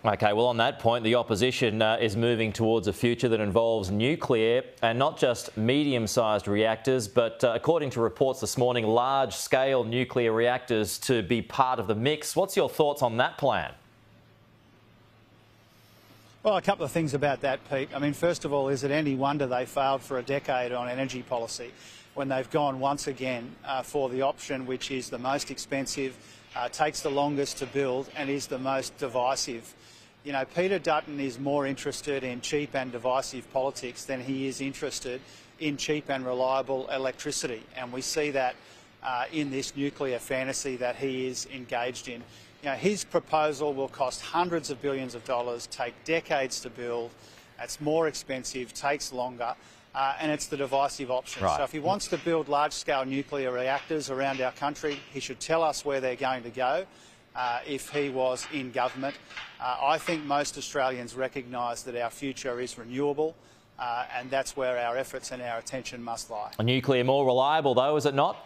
OK, well, on that point, the opposition is moving towards a future that involves nuclear and not just medium-sized reactors, but according to reports this morning, large-scale nuclear reactors to be part of the mix. What's your thoughts on that plan? Well, a couple of things about that, Pete. I mean, first of all, is it any wonder they failed for a decade on energy policy when they've gone once again for the option which is the most expensive, takes the longest to build and is the most divisive? You know, Peter Dutton is more interested in cheap and divisive politics than he is interested in cheap and reliable electricity. And we see that in this nuclear fantasy that he is engaged in. You know, his proposal will cost hundreds of billions of dollars, take decades to build, it's more expensive, takes longer, and it's the divisive option. Right. So if he wants to build large-scale nuclear reactors around our country, he should tell us where they're going to go. If he was in government. I think most Australians recognise that our future is renewable, and that's where our efforts and our attention must lie. Nuclear more reliable though, is it not?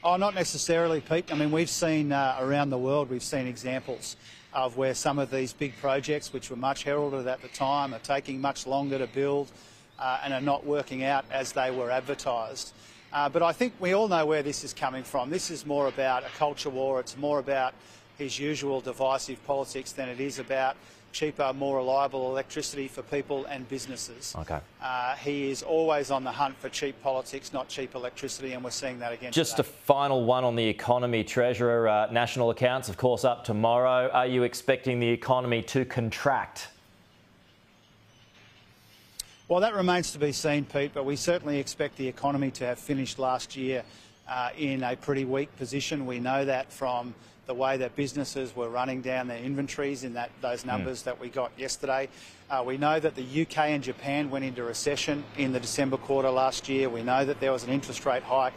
Oh, not necessarily, Pete. I mean, we've seen around the world, we've seen examples of where some of these big projects, which were much heralded at the time, are taking much longer to build and are not working out as they were advertised. But I think we all know where this is coming from. This is more about a culture war. It's more about his usual divisive politics than it is about cheaper, more reliable electricity for people and businesses. Okay. He is always on the hunt for cheap politics, not cheap electricity, and we're seeing that again Just today. a final one on the economy, Treasurer. National accounts, of course, up tomorrow. Are you expecting the economy to contract? Well, that remains to be seen, Pete, but we certainly expect the economy to have finished last year in a pretty weak position. We know that from the way that businesses were running down their inventories in those numbers that we got yesterday. We know that the UK and Japan went into recession in the December quarter last year. We know that there was an interest rate hike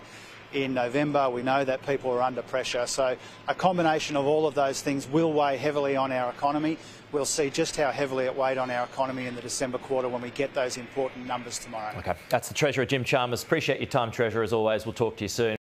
in November. We know that people were under pressure. So a combination of all of those things will weigh heavily on our economy. We'll see just how heavily it weighed on our economy in the December quarter when we get those important numbers tomorrow. OK, that's the Treasurer Jim Chalmers. Appreciate your time, Treasurer, as always. We'll talk to you soon.